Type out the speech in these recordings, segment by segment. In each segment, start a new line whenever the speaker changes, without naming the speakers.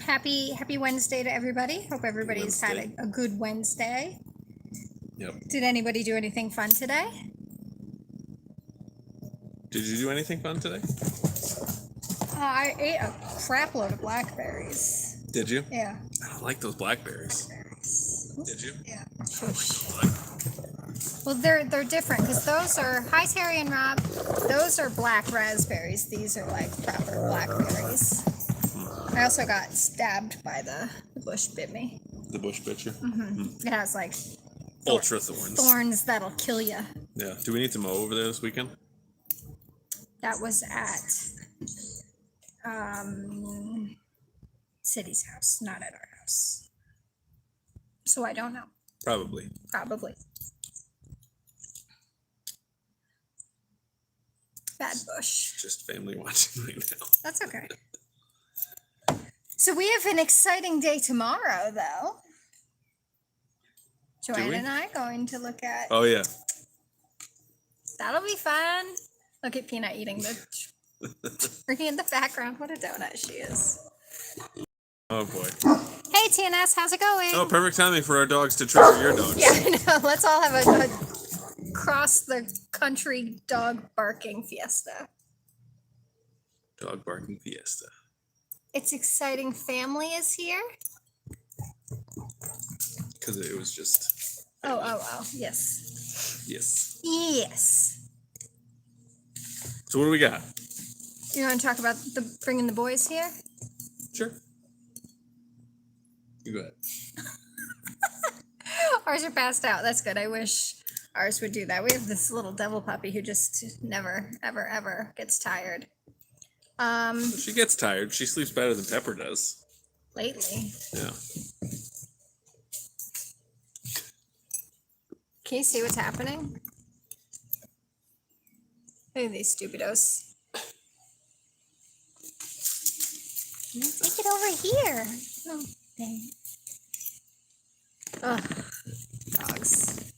Happy Wednesday to everybody. Hope everybody's had a good Wednesday.
Yep.
Did anybody do anything fun today?
Did you do anything fun today?
I ate a crap load of blackberries.
Did you?
Yeah.
I don't like those blackberries. Did you?
Yeah.
Shush.
Well, they're different because those are, hi Terry and Rob, those are black raspberries. These are like proper blackberries. I also got stabbed by the bush bit me.
The bush bit you?
It has like
Ultra thorns.
thorns that'll kill you.
Yeah. Do we need to mow over there this weekend?
That was at City's house, not at our house. So I don't know.
Probably.
Probably. Bad bush.
Just family watching right now.
That's okay. So we have an exciting day tomorrow, though. Joanne and I going to look at.
Oh, yeah.
That'll be fun. Look at Peanut eating the freaking in the background. What a donut she is.
Oh, boy.
Hey, TNS, how's it going?
Oh, perfect timing for our dogs to trigger your dogs.
Yeah, I know. Let's all have a cross the country dog barking fiesta.
Dog barking fiesta.
It's exciting. Family is here.
Because it was just.
Oh. Yes.
Yes.
Yes.
So what do we got?
You want to talk about bringing the boys here?
Sure. You go ahead.
Ours are passed out. That's good. I wish ours would do that. We have this little devil puppy who just never, ever, ever gets tired.
She gets tired. She sleeps better than Pepper does.
Lately.
Yeah.
Can you see what's happening? Look at these stupidos. Take it over here. Oh, dang. Ugh. Dogs.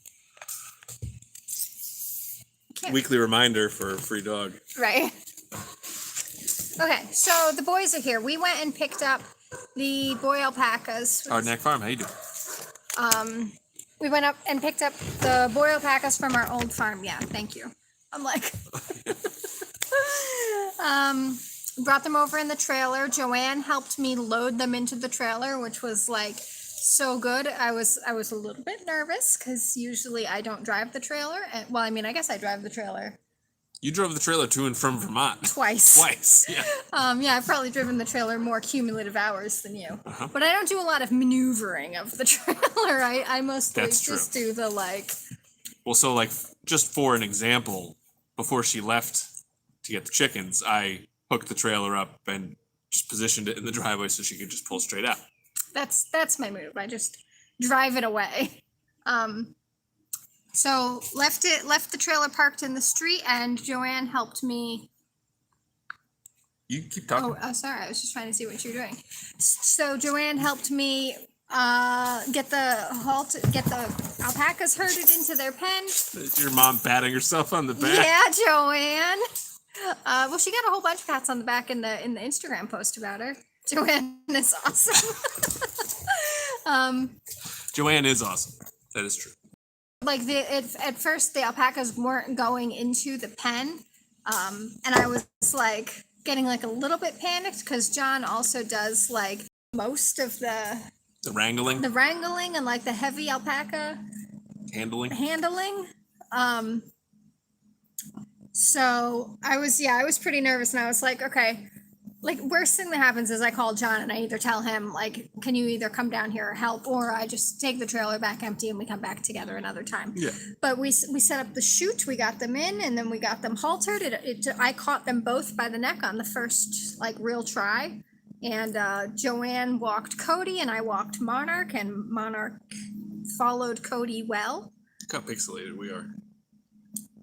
Weekly reminder for a free dog.
Right. Okay, so the boys are here. We went and picked up the boy alpacas.
Hardneck Farm, how you doing?
We went up and picked up the boy alpacas from our old farm. Yeah, thank you. I'm like, brought them over in the trailer. Joanne helped me load them into the trailer, which was like so good. I was a little bit nervous because usually I don't drive the trailer. Well, I mean, I guess I drive the trailer.
You drove the trailer to and from Vermont.
Twice.
Yeah.
Yeah, I've probably driven the trailer more cumulative hours than you.
Uh-huh.
But I don't do a lot of maneuvering of the trailer. I mostly
That's
just
true.
do the like.
Well, so like, just for an example, before she left to get the chickens, I hooked the trailer up and just positioned it in the driveway so she could just pull straight out.
That's my move. I just drive it away. So left the trailer parked in the street, and Joanne helped me.
You keep talking.
Oh, sorry. I was just trying to see what you were doing. So Joanne helped me get the alpacas herded into their pen.
Is your mom patting herself on the back?
Yeah, Joanne. Well, she got a whole bunch of pats on the back in the Instagram post about her. Joanne is awesome.
Joanne is awesome. That is true.
Like at first the alpacas weren't going into the pen, and I was like getting like a little bit panicked because John also does like most of the
wrangling
and like the heavy alpaca
handling.
So I was pretty nervous, and I was like, okay. Like, worst thing that happens is I call John and I either tell him, like, can you either come down here or help, or I just take the trailer back empty and we come back together another time.
Yeah.
But we set up the chute, we got them in, and then we got them haltered. I caught them both by the neck on the first, like, real try. And Joanne walked Cody and I walked Monarch, and Monarch followed Cody well.
Look how pixelated we are.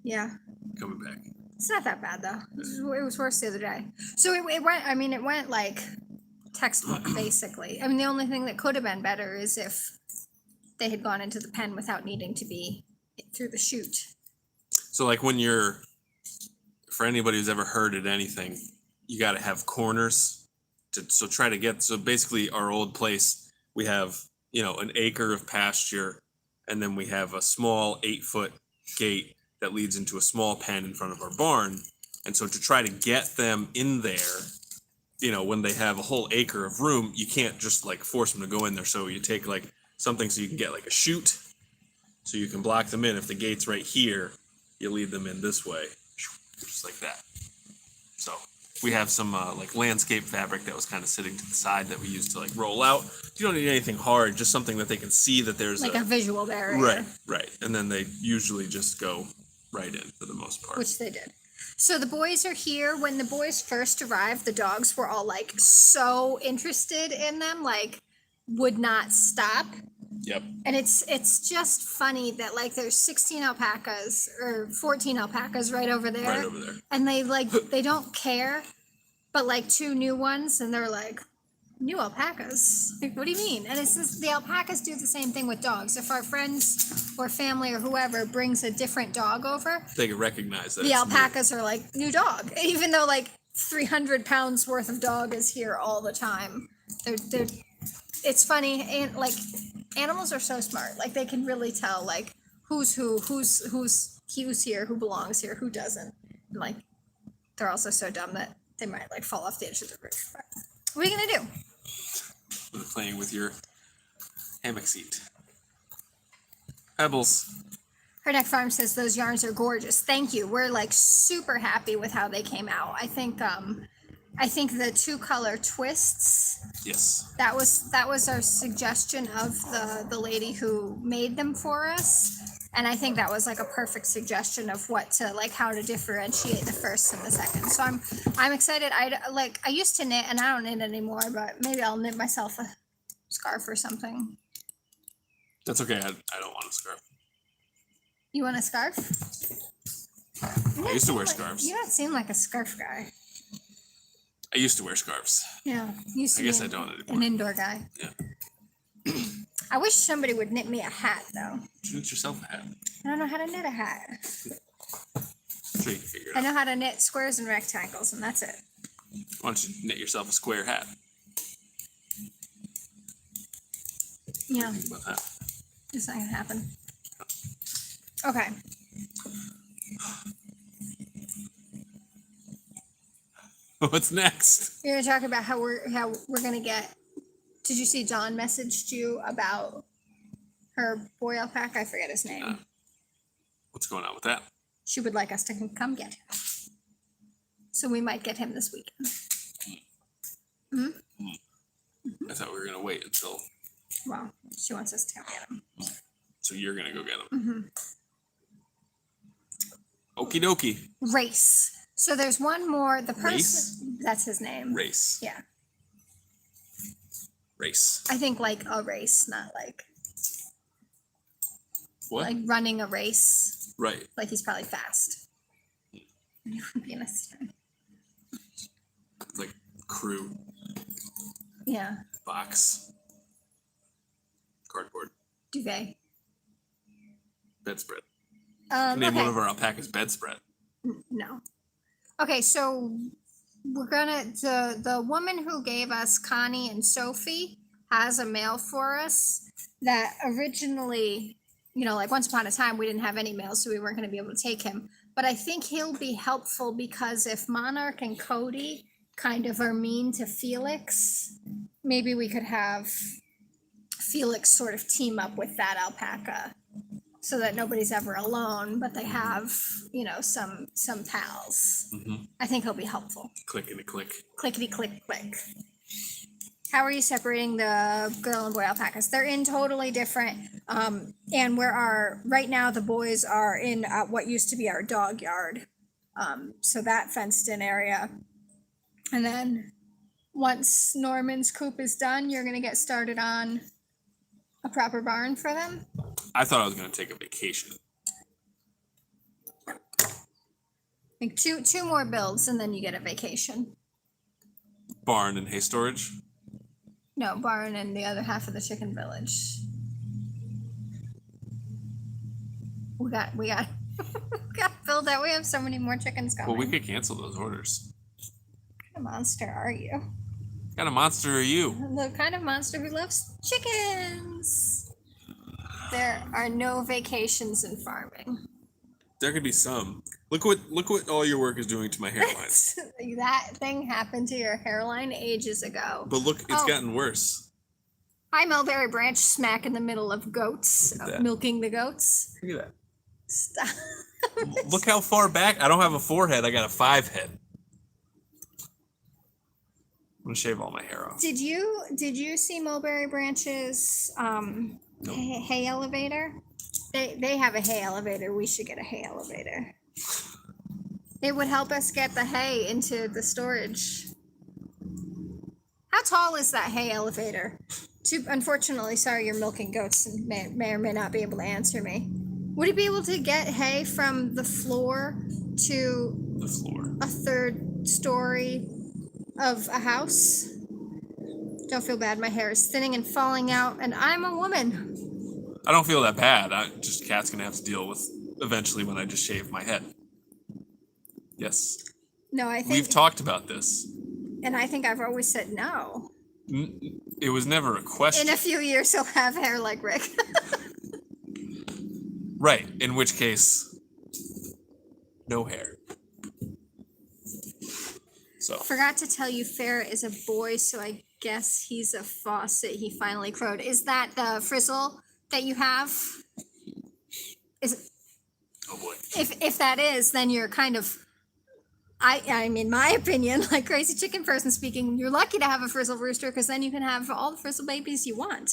Yeah.
Coming back.
It's not that bad though. It was worse the other day. So it went like textbook basically. I mean, the only thing that could have been better is if they had gone into the pen without needing to be through the chute.
So like when for anybody who's ever herded anything, you got to have corners so try to get, so basically our old place, we have, you know, an acre of pasture, and then we have a small 8-foot gate that leads into a small pen in front of our barn. And so to try to get them in there, you know, when they have a whole acre of room, you can't just like force them to go in there. So you take like something so you can get like a chute, so you can block them in. If the gate's right here, you lead them in this way, just like that. So we have some like landscape fabric that was kind of sitting to the side that we used to like roll out. You don't need anything hard, just something that they can see that there's
Like a visual barrier.
right, right. And then they usually just go right in for the most part.
Which they did. So the boys are here. When the boys first arrived, the dogs were all like so interested in them, like would not stop.
Yep.
And it's just funny that like there's 16 alpacas or 14 alpacas right over there.
Right over there.
And they like they don't care, but like 2 new ones and they're like, new alpacas? Like, what do you mean? And it's just, the alpacas do the same thing with dogs. If our friends or family or whoever brings a different dog over,
They can recognize that.
the
it's new.
alpacas are like, new dog. Even though like 300 pounds worth of dog is here all the time. They're it's funny, and like animals are so smart. Like they can really tell like who's here, who belongs here, who doesn't. And like they're also so dumb that they might like fall off the edge of the roof. But what are you gonna do?
With playing with your hammock seat. Pebbles.
Her Neck Farm says those yarns are gorgeous. Thank you. We're like super happy with how they came out. I think the 2-color twists,
Yes.
that was our suggestion of the lady who made them for us. And I think that was like a perfect suggestion of what to like how to differentiate the first and the second. So I'm excited. I used to knit and I don't knit anymore, but maybe I'll knit myself a scarf or something.
That's okay. I don't want a scarf.
You want a scarf?
I used to wear scarves.
You don't seem like a scarf guy.
I used to wear scarves.
Yeah, used to
I guess
be
I don't
an
anymore.
indoor guy.
Yeah.
I wish somebody would knit me a hat though.
You knit yourself a hat.
I don't know how to knit a hat.
I'm sure you can figure it
I
out.
know how to knit squares and rectangles, and that's it.
Why don't you knit yourself a square hat?
Yeah,
Think about that.
it's not gonna happen. Okay.
What's next?
We're gonna talk about how we're gonna get. Did you see John messaged you about her boy alpaca? I forget his name.
What's going on with that?
She would like us to come get him. So we might get him this weekend.
I thought we were gonna wait until.
Well, she wants us to come get him.
So you're gonna go get them.
Mm-hmm.
Okie dokie.
Race. So there's one more. The person.
Race?
That's his name.
Race.
Yeah.
Race.
I think like a race, not like
What?
like running a race.
Right.
Like he's probably fast. You would be in a stand.
Like crew
Yeah.
box. Cardboard.
Duvet.
Bedspread. Name
Okay.
one of our alpacas bedspread.
No. Okay, so we're gonna the woman who gave us Connie and Sophie has a mail for us that originally, you know, like once upon a time we didn't have any mail, so we weren't gonna be able to take him. But I think he'll be helpful because if Monarch and Cody kind of are mean to Felix, maybe we could have Felix sort of team up with that alpaca so that nobody's ever alone, but they have, you know, some pals.
Mm-hmm.
I think he'll be helpful.
Clickety click.
Clickety click click. How are you separating the girl and boy alpacas? They're in totally different. And right now the boys are in what used to be our dog yard. So that fenced in area. And then once Norman's coop is done, you're gonna get started on a proper barn for them.
I thought I was gonna take a vacation.
Like two more builds and then you get a vacation.
Barn and hay storage.
No, barn and the other half of the chicken village. We got we got to build that. We have so many more chickens coming.
Well, we could cancel those orders.
What kind of monster are you?
What kind of monster are you?
The kind of monster who loves chickens. There are no vacations in farming.
There could be some. Look what all your work is doing to my hairline.
That thing happened to your hairline ages ago.
But look, it's gotten worse.
Hi, Mulberry Branch, smack in the middle of goats,
Look at that.
milking the goats.
Look at
Stop.
that. Look how far back. I don't have a 4 head. I got a 5 head. I'm gonna shave all my hair off.
Did you see Mulberry Branch's hay elevator? They have a hay elevator. We should get a hay elevator. It would help us get the hay into the storage. How tall is that hay elevator? Unfortunately, sorry, you're milking goats and may or may not be able to answer me. Would it be able to get hay from the floor to
The floor.
a third story of a house? Don't feel bad. My hair is thinning and falling out, and I'm a woman.
I don't feel that bad. Cat's gonna have to deal with eventually when I just shave my head. Yes.
No, I think,
We've talked about this.
and I think I've always said no.
It was never a question.
In a few years, he'll have hair like Rick.
Right. In which case, no hair. So.
Forgot to tell you, Farrah is a boy, so I guess he's a faucet. He finally crowed. Is that the frizzle that you have? Is
Oh boy.
if that is, then you're kind of. I mean, my opinion, like crazy chicken person speaking, you're lucky to have a frizzle rooster because then you can have all the frizzle babies you want.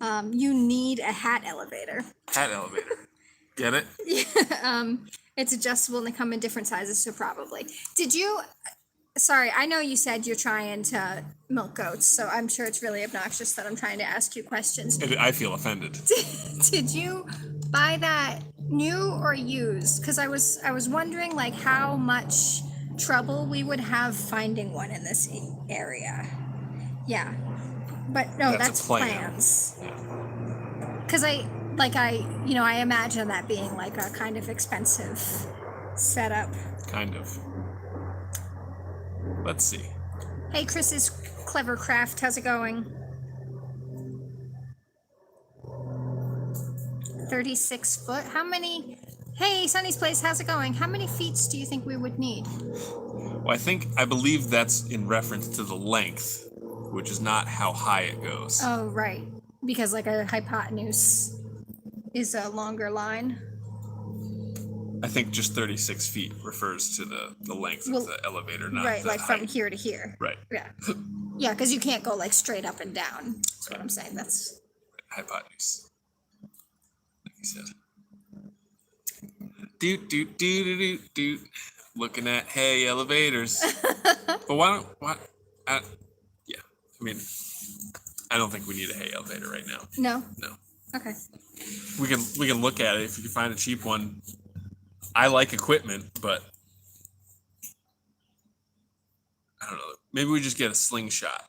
You need a hat elevator.
Hat elevator. Get it?
It's adjustable and they come in different sizes, so probably. Did you? Sorry, I know you said you're trying to milk goats, so I'm sure it's really obnoxious that I'm trying to ask you questions.
I feel offended.
Did you buy that new or used? Because I was wondering like how much trouble we would have finding one in this area. Yeah, but no,
That's a
that's
plan.
plans.
Yeah.
Because I imagine that being like a kind of expensive setup.
Kind of. Let's see.
Hey, Chris's Clever Craft, how's it going? 36 foot. How many? Hey, Sunny's Place, how's it going? How many feet do you think we would need?
Well, I believe that's in reference to the length, which is not how high it goes.
Oh, right. Because like a hypotenuse is a longer line.
I think just 36 feet refers to the length
Well,
of the elevator, not
Right,
the
like
height.
from here to here.
Right.
Yeah. Yeah, because you can't go like straight up and down. That's what I'm saying. That's
Hypotenuse. Like you said. Doot. Looking at hay elevators. But why? Yeah. I mean, I don't think we need a hay elevator right now.
no.
No.
Okay.
We can look at it if you can find a cheap one. I like equipment, but I don't know. Maybe we just get a slingshot.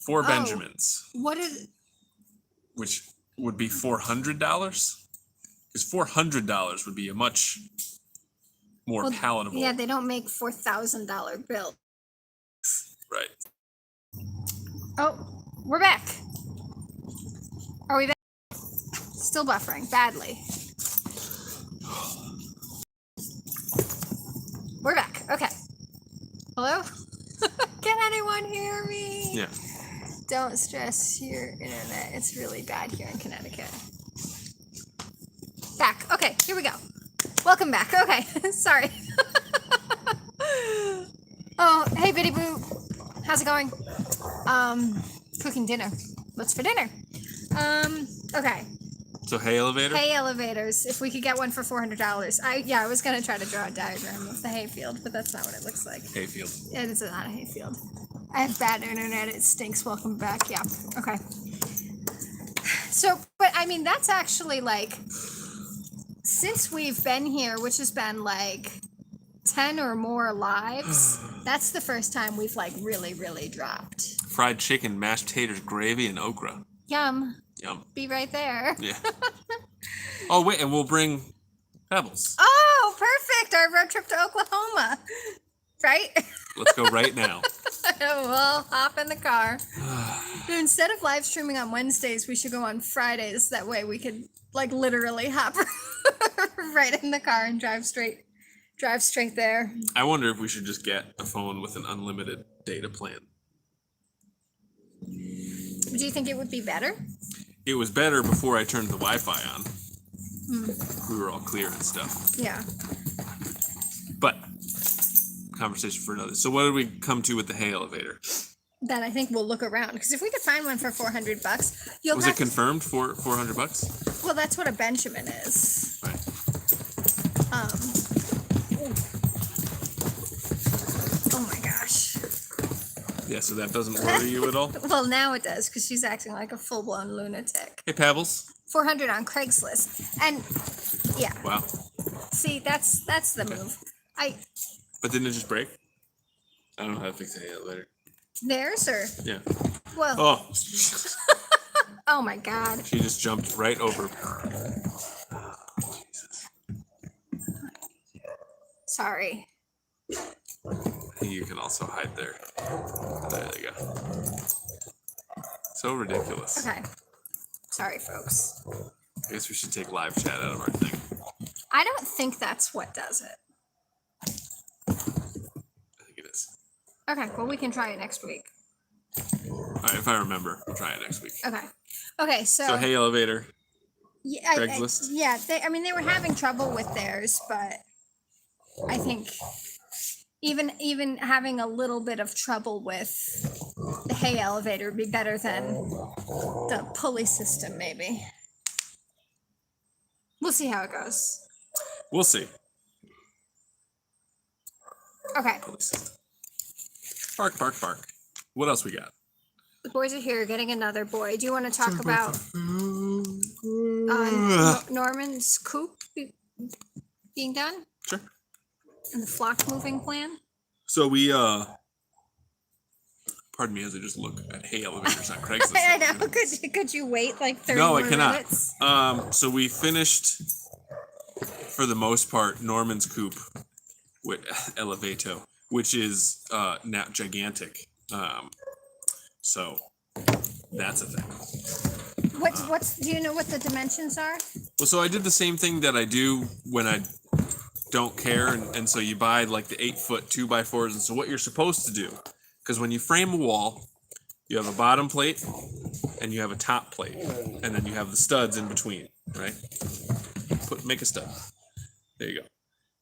4
Oh.
Benjamins,
What is?
which would be $400. Because $400 would be a much more
Well,
palatable.
Yeah, they don't make $4,000 bills.
Right.
Oh, we're back. Are we back? Still buffering badly. We're back. Okay. Hello? Can anyone hear me?
Yeah.
Don't stress your internet. It's really bad here in Connecticut. Back. Okay, here we go. Welcome back. Okay, sorry. Oh, hey, Biddy Boo. How's it going? Cooking dinner. What's for dinner? Okay.
So hay elevator?
Hay elevators. If we could get one for $400. I was gonna try to draw a diagram of the hayfield, but that's not what it looks like.
Hayfield.
It is not a hayfield. I have bad internet. It stinks. Welcome back. Yeah. Okay. So, but I mean, that's actually like, since we've been here, which has been like 10 or more lives, that's the first time we've like really, really dropped.
Fried chicken, mashed potatoes, gravy, and okra.
Yum.
Yum.
Be right there.
Yeah. Oh, wait, and we'll bring pebbles.
Oh, perfect. Our road trip to Oklahoma. Right?
Let's go right now.
We'll hop in the car. Dude, instead of live streaming on Wednesdays, we should go on Fridays. That way we could like literally hop right in the car and drive straight there.
I wonder if we should just get a phone with an unlimited data plan.
Do you think it would be better?
It was better before I turned the Wi-Fi on. We were all clear and stuff.
Yeah.
But conversation for another. So what did we come to with the hay elevator?
Then I think we'll look around because if we could find one for $400, you'll
Was
have
it confirmed for $400?
well, that's what a Benjamin is.
Right.
Oh my gosh.
Yeah, so that doesn't worry you at all?
Well, now it does because she's acting like a full-blown lunatic.
Hey, Pebbles.
400 on Craigslist, and yeah.
Wow.
See, that's the move.
But didn't it just break? I don't know how to fix a hay elevator.
Theirs or
Yeah.
well.
Oh,
Oh my God.
she just jumped right over. Jesus.
Sorry.
You can also hide there. There you go. So ridiculous.
Okay. Sorry, folks.
I guess we should take live chat out of our thing.
I don't think that's what does it.
I think it is.
Okay. Well, we can try it next week.
All right, if I remember, we'll try it next week.
Okay. Okay. So.
So hay elevator.
Yeah.
Craigslist?
Yeah. They were having trouble with theirs, but I think even having a little bit of trouble with the hay elevator would be better than the pulley system, maybe. We'll see how it goes.
We'll see.
Okay.
Police system. Bark, bark, bark. What else we got?
The boys are here getting another boy. Do you want to talk about Norman's coop being done
Sure.
and the flock moving plan?
So we pardon me as I just look at hay elevators on Craigslist.
I know. Could you wait like 30
No, I
more
cannot.
minutes?
So we finished, for the most part, Norman's coop with Elevato, which is now gigantic. So that's a thing.
What's do you know what the dimensions are?
Well, so I did the same thing that I do when I don't care, and so you buy like the 8-foot 2x4s. And so what you're supposed to do, because when you frame a wall, you have a bottom plate and you have a top plate, and then you have the studs in between, right? Make a stud. There you go.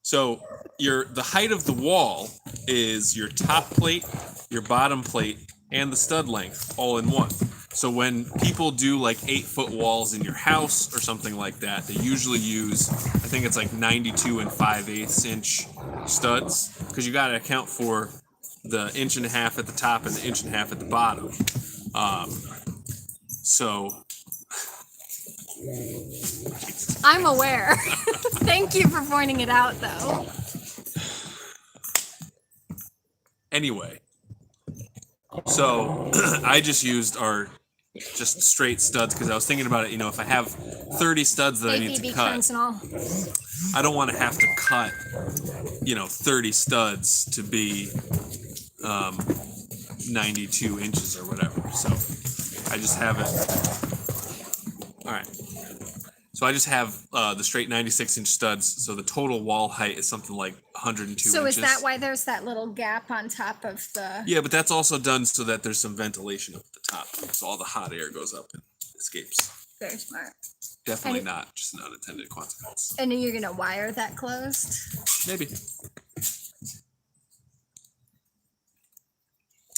So the height of the wall is your top plate, your bottom plate, and the stud length all in one. So when people do like 8-foot walls in your house or something like that, they usually use, I think it's like 92 and 5/8 inch studs, because you got to account for the 1.5 inches at the top and the 1.5 inches at the bottom. So
I'm aware. Thank you for pointing it out, though.
anyway, so I just used our just straight studs because I was thinking about it. You know, if I have 30 studs that I need to
ABB
cut,
cones and all.
I don't want to have to cut, 30 studs to be 92 inches or whatever. So I just have it. All right. So I just have the straight 96-inch studs. So the total wall height is something like 102
So
inches.
is that why there's that little gap on top of the?
Yeah, but that's also done so that there's some ventilation up at the top. So all the hot air goes up and escapes.
Very smart.
Definitely
And-
not just an unintended consequence.
And you're gonna wire that closed?
Maybe.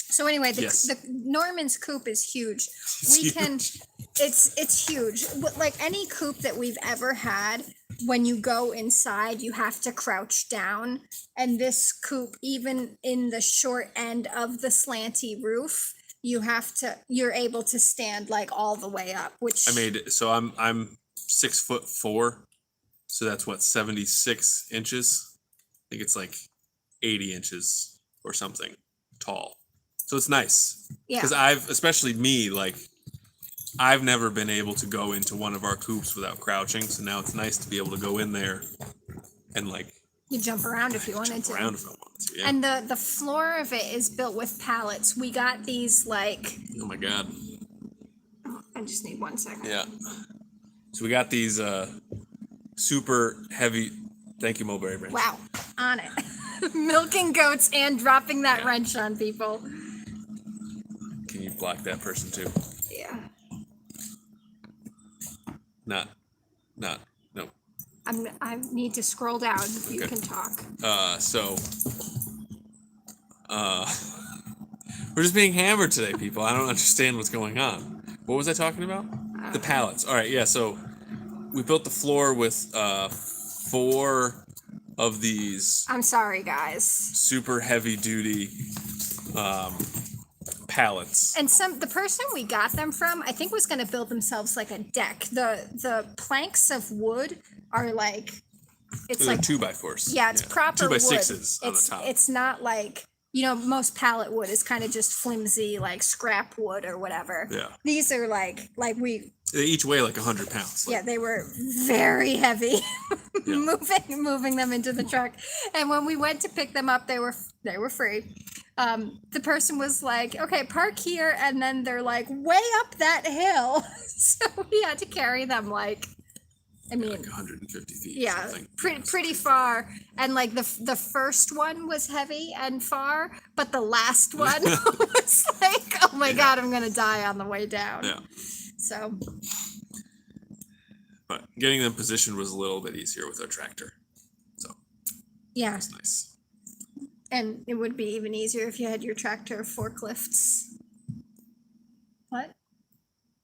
So anyway,
Yes.
the Norman's coop is huge.
It's
We can,
huge.
it's huge. Like any coop that we've ever had, when you go inside, you have to crouch down. And this coop, even in the short end of the slanty roof, you're able to stand like all the way up, which
I made it. So I'm 6'4", so that's what 76 inches. I think it's like 80 inches or something tall. So it's nice
yeah.
because especially me, like I've never been able to go into one of our coops without crouching. So now it's nice to be able to go in there and like
You jump around if you wanted
Jump
to.
around if I wanted to. Yeah.
And the floor of it is built with pallets. We got these like,
Oh my god.
I just need 1 second.
Yeah. So we got these super heavy. Thank you, Mulberry Branch.
Wow, on it. Milking goats and dropping that
Yeah.
wrench on people.
Can you block that person too?
Yeah.
No.
I need to scroll down. You
Okay.
can talk.
So we're just being hammered today, people. I don't understand what's going on. What was I talking about? The pallets. All right, yeah. So we built the floor with 4 of these
I'm sorry, guys.
super heavy duty pallets.
And the person we got them from, I think, was going to build themselves like a deck. The planks of wood are like, it's
Those
like
are 2x4s.
yeah, it's proper
2x6s
wood.
on the top.
It's not like, most pallet wood is kind of just flimsy, like scrap wood or whatever.
Yeah.
These are like we,
They each weigh like 100 pounds.
yeah, they were very heavy.
Yeah.
moving them into the truck. And when we went to pick them up, they were free. The person was like, okay, park here, and then they're like way up that hill. So we had to carry them like, I mean,
Like 150 feet.
yeah,
Or something.
pretty far. And like the first one was heavy and far, but the last one was like, oh my God, I'm gonna die on the way down.
Yeah.
So
But getting them positioned was a little bit easier with our tractor. So
yeah,
it's nice.
and it would be even easier if you had your tractor forklifts. What?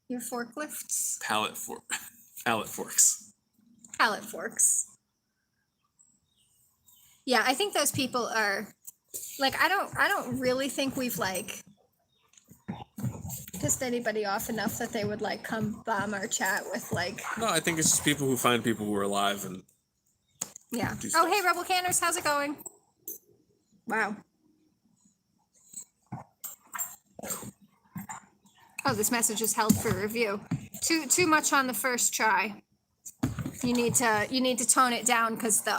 Your forklifts?
Pallet forks.
Pallet forks. Yeah, I think those people are like, I don't really think we've like pissed anybody off enough that they would like come bomb our chat with like,
No, I think it's just people who find people who are alive and
yeah.
Do
Oh,
stuff.
hey, Rebel Canners, how's it going? Wow. Oh, this message is held for review. Too much on the first try. You need to tone it down because the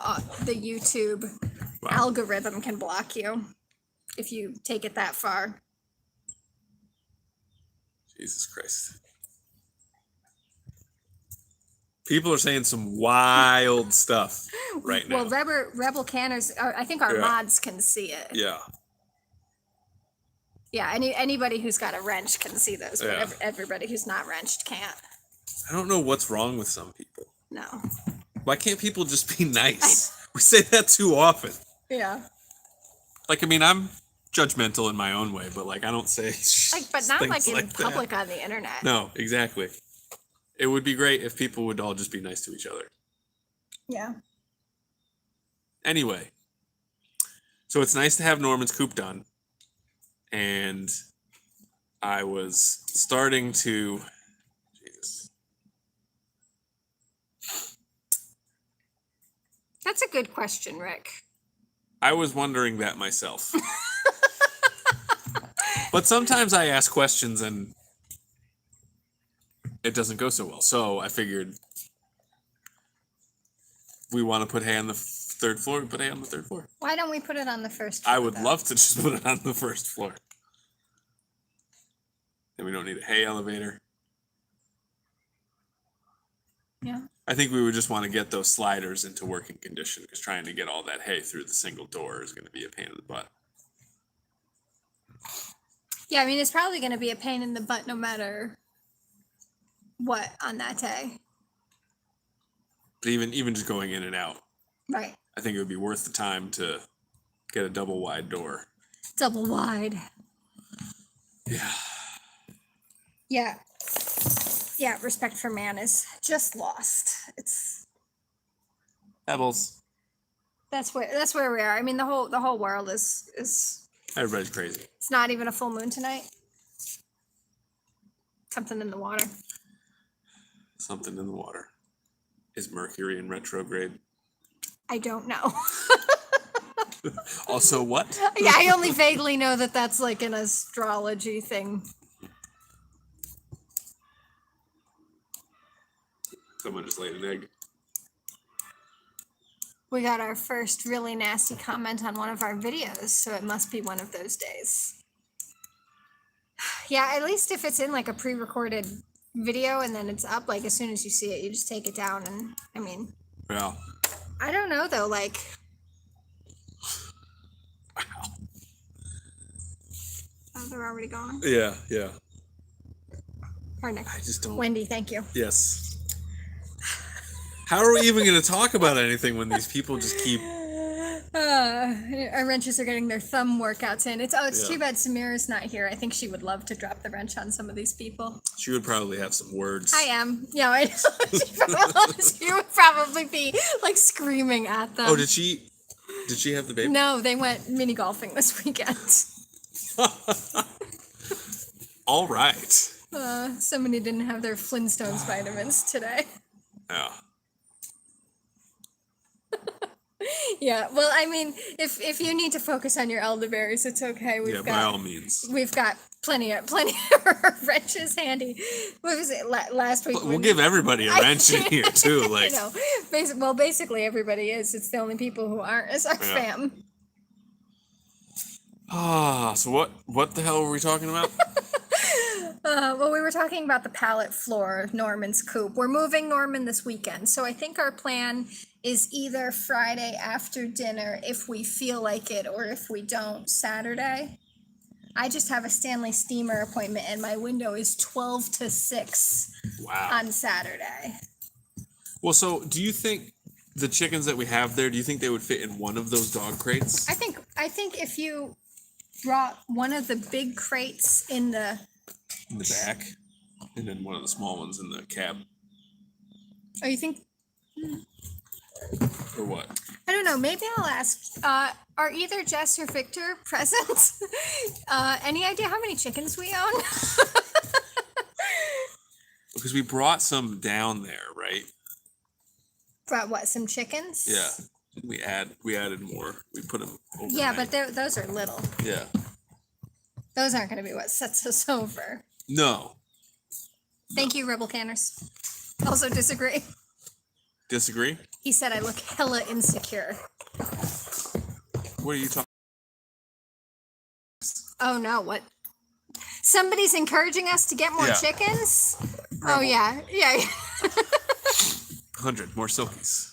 YouTube
wow.
algorithm can block you if you take it that far.
Jesus Christ. People are saying some wild stuff right now.
Well, Rebel Canners, I think our
Yeah.
mods can see it.
Yeah.
Yeah, anybody who's got a wrench can see those, but
Yeah.
everybody who's not wrenched can't.
I don't know what's wrong with some people.
No.
Why can't people just be nice? We say that too often.
Yeah.
Like, I mean, I'm judgmental in my own way, but like, I don't say
Like, but not
things
like in
that.
public on the internet.
No, exactly. It would be great if people would all just be nice to each other.
Yeah.
Anyway, so it's nice to have Norman's coop done. And I was starting to. Jesus.
That's a good question, Rick.
I was wondering that myself. But sometimes I ask questions and it doesn't go so well. So I figured we want to put hay on the third floor, we put hay on the third floor.
Why don't we put it on the first
I
floor,
would
though?
love to just put it on the first floor. And we don't need a hay elevator.
Yeah.
I think we would just want to get those sliders into working condition because trying to get all that hay through the single door is going to be a pain in the butt.
Yeah, I mean, it's probably going to be a pain in the butt no matter what on that day.
But even just going in and out,
Right.
I think it would be worth the time to get a double wide door.
Double wide.
Yeah.
Yeah. Yeah, respect for man is just lost.
Pebbles.
That's where we are. I mean, the whole world is
Everybody's crazy.
it's not even a full moon tonight. Something in the water.
Something in the water. Is Mercury in retrograde?
I don't know.
Also, what?
Yeah, I only vaguely know that that's like an astrology thing.
Someone just laid an egg.
We got our first really nasty comment on one of our videos, so it must be one of those days. Yeah, at least if it's in like a pre-recorded video and then it's up, like as soon as you see it, you just take it down. And I mean,
Yeah.
I don't know though, like. Oh, they're already gone.
Yeah.
Or Nick.
I just don't.
Wendy, thank you.
Yes. How are we even going to talk about anything when these people just keep?
Our wrenches are getting their thumb workouts in. It's
Yeah.
too bad Samira's not here. I think she would love to drop the wrench on some of these people.
She would probably have some words.
I am. Yeah, I know. She would probably be like screaming at them.
Oh, did she have the baby?
No, they went mini golfing this weekend.
All right.
Somebody didn't have their Flintstones vitamins today.
Yeah.
Yeah, well, I mean, if you need to focus on your elderberries, it's okay.
By all means.
We've got plenty of wrenches handy. What was it last week?
We'll give everybody a wrench in here too. Like,
I know. Basically everybody is. It's the only people who aren't is our fam.
So what the hell were we talking about?
Well, we were talking about the pallet floor of Norman's coop. We're moving Norman this weekend, so I think our plan is either Friday after dinner if we feel like it, or if we don't, Saturday. I just have a Stanley Steamer appointment, and my window is 12 to 6
Wow.
on Saturday.
Well, so do you think the chickens that we have there, do you think they would fit in one of those dog crates?
I think if you brought one of the big crates in the
back, and then one of the small ones in the cab.
Oh, you think?
Or what?
I don't know. Maybe I'll ask. Are either Jess or Victor present? Any idea how many chickens we own?
Because we brought some down there, right?
Brought what? Some chickens?
Yeah. We added more. We put them over.
Yeah, but those are little.
Yeah.
Those aren't going to be what sets us over.
No.
Thank you, Rebel Canners. Also disagree.
Disagree?
He said I look hella insecure.
What are you talking?
Oh no, what? Somebody's encouraging us to get more
Yeah.
chickens?
Rebel.
Oh yeah.
100 more silkies.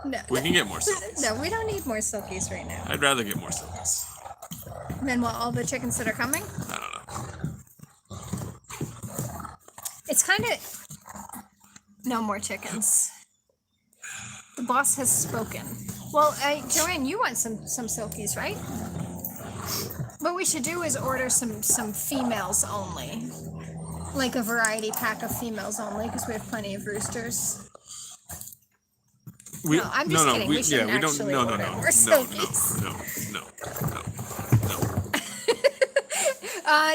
No.
We can get more silkies.
No, we don't need more silkies right now.
I'd rather get more silkies.
And then what, all the chickens that are coming?
I don't know.
It's kind of... No more chickens. The boss has spoken. Well, Joanne, you want some silkies, right? What we should do is order some females only. Like a variety pack of females only, because we have plenty of roosters. No, I'm just kidding. We shouldn't actually order more silkies.
No.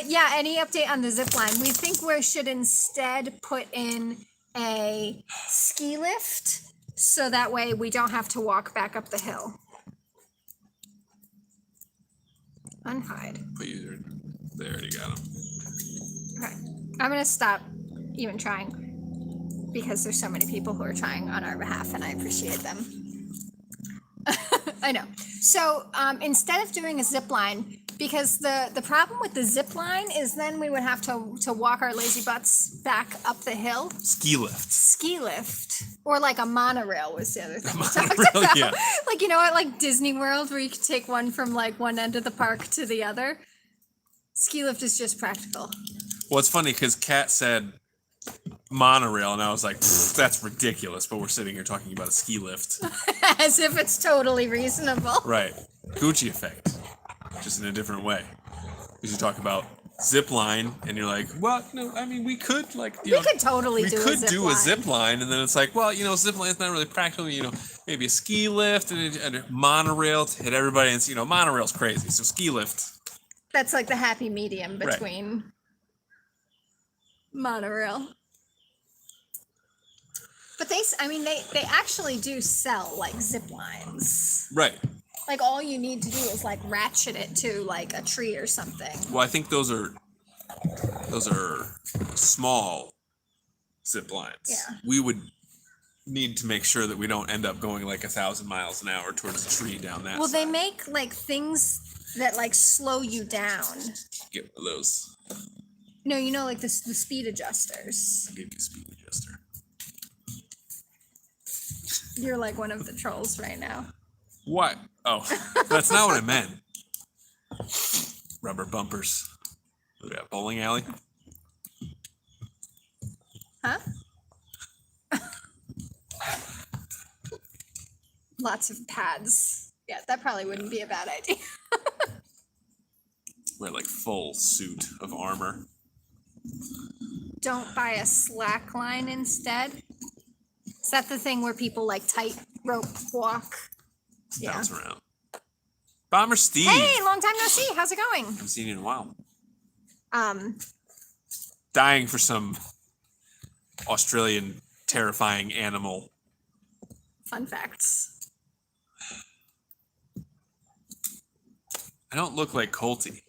Yeah, any update on the zip line? We think we should instead put in a ski lift, so that way we don't have to walk back up the hill. Unhide.
They already got them.
Okay. I'm going to stop even trying because there's so many people who are trying on our behalf, and I appreciate them. I know. So instead of doing a zip line, because the problem with the zip line is then we would have to walk our lazy butts back up the hill.
Ski lift.
Ski lift. Or like a monorail was the other thing we talked
Monorail,
about.
yeah.
Like, you know, at like Disney World where you can take one from like one end of the park to the other. Ski lift is just practical.
Well, it's funny because Kat said monorail, and I was like, that's ridiculous. But we're sitting here talking about a ski lift.
As if it's totally reasonable.
Right. Gucci effect. Just in a different way. Because you talk about zip line, and you're like, well, no, I mean, we could, like, you know,
could totally
we
do
could
a zip
do
line.
a zip line, and then it's like, well, you know, zip line's not really practical, you know, maybe a ski lift and a monorail to hit everybody, and, you know, monorail's crazy, so ski lift.
That's like the happy medium
Right.
between monorail. But they actually do sell like zip lines.
Right.
Like all you need to do is like ratchet it to like a tree or something.
Well, I think those are small zip lines.
Yeah.
We would need to make sure that we don't end up going like 1,000 miles an hour towards a tree down that.
Well, they
side.
make like things that like slow you down.
Get one of those.
No, you know, like the speed adjusters.
I'll give you a speed adjuster.
You're like one of the trolls right now.
What? Oh, that's not what I meant. Rubber bumpers. We got bowling alley.
Huh? Lots of pads. Yeah, that probably wouldn't be a bad idea.
Wear like full suit of armor.
Don't buy a slack line instead. Is that the thing where people like tight rope walk? Yeah.
Bounce around. Bomber Steve.
Hey, long time no see. How's it going?
Haven't seen you in a while.
Um,
Dying for some Australian terrifying animal.
fun facts.
I don't look like Colty.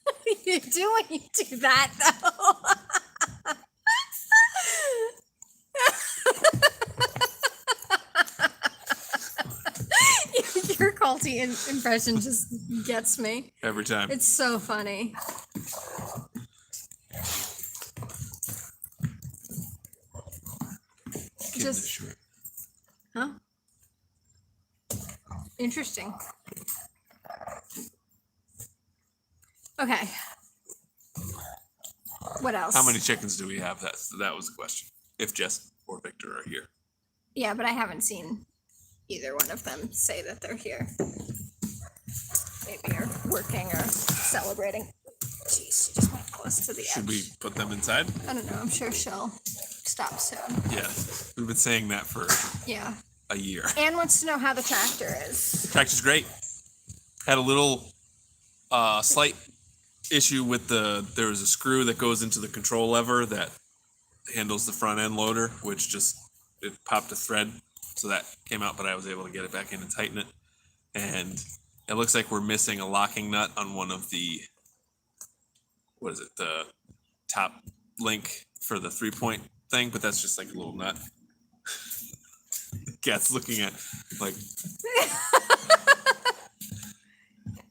What do you do when you do that, though? Your culty impression just gets me.
Every time.
It's so funny.
Kid in
just-
the shirt.
Huh? Interesting. Okay. What else?
How many chickens do we have? That was the question. If Jess or Victor are here.
Yeah, but I haven't seen either one of them say that they're here. Maybe you're working or celebrating. Jeez, she just went close to the edge.
Should we put them inside?
I don't know. I'm sure she'll stop soon.
Yeah. We've been saying that for
Yeah.
a year.
Anne wants to know how the tractor is.
Tractor's great. Had a little slight issue with there was a screw that goes into the control lever that handles the front end loader, which just it popped a thread, so that came out, but I was able to get it back in and tighten it. And it looks like we're missing a locking nut on one of the, what is it, the top link for the 3-point thing, but that's just like a little nut. Cat's looking at like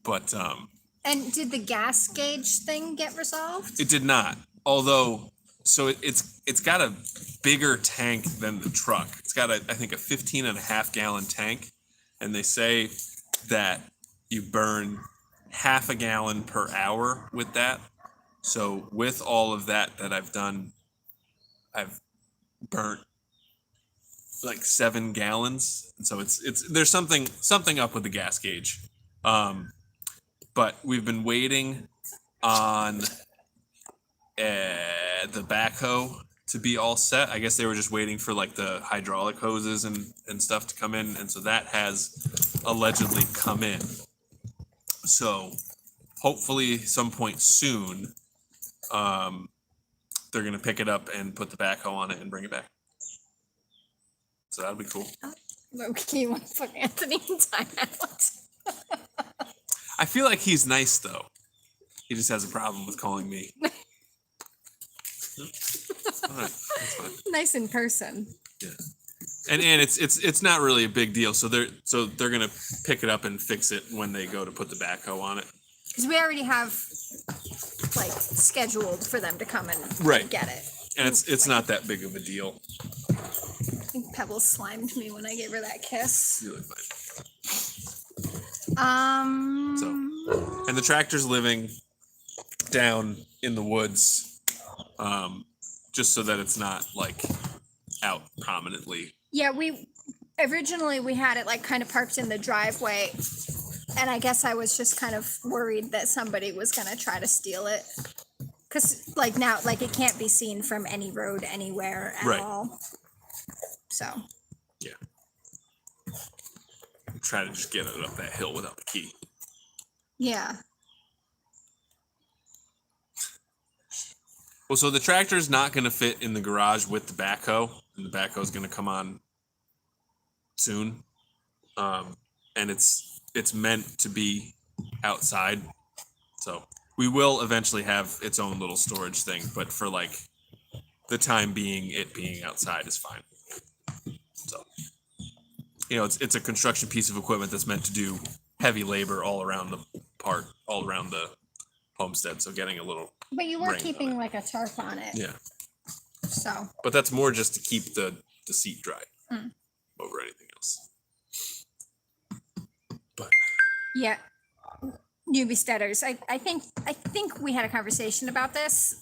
but
And did the gas gauge thing get resolved?
it did not. Although, so it's got a bigger tank than the truck. It's got I think a 15.5 gallon tank, and they say that you burn half a gallon per hour with that. So with all of that I've done, I've burnt like 7 gallons. And so it's there's something up with the gas gauge. But we've been waiting on the backhoe to be all set. I guess they were just waiting for like the hydraulic hoses and stuff to come in. And so that has allegedly come in. So hopefully some point soon, they're going to pick it up and put the backhoe on it and bring it back. So that'll be cool.
Okay, you want to put Anthony in timeout?
I feel like he's nice though. He just has a problem with calling me. All right, that's fine.
Nice in person.
Yeah. And it's not really a big deal. So they're gonna pick it up and fix it when they go to put the backhoe on it.
Because we already have like scheduled for them to come and
Right.
get it.
And it's not that big of a deal.
I think Pebbles slimed me when I gave her that kiss.
You look fine.
So.
And the tractor's living down in the woods, just so that it's not like out prominently.
Yeah, we originally we had it like kind of parked in the driveway, and I guess I was just kind of worried that somebody was gonna try to steal it. Cause like now, like it can't be seen from any road anywhere at
Right.
all. So.
Yeah. Try to just get it up that hill without the key.
Yeah.
Well, so the tractor's not going to fit in the garage with the backhoe, and the backhoe's going to come on soon. And it's meant to be outside. So we will eventually have its own little storage thing, but for like the time being, it being outside is fine. So, you know, it's a construction piece of equipment that's meant to do heavy labor all around the homestead. So getting a little,
But you were
Rain on
keeping
it.
like a tarp on it.
yeah.
So,
But that's more just to keep the seat dry over anything else. But
yeah. Newbie steaders. I think we had a conversation about this.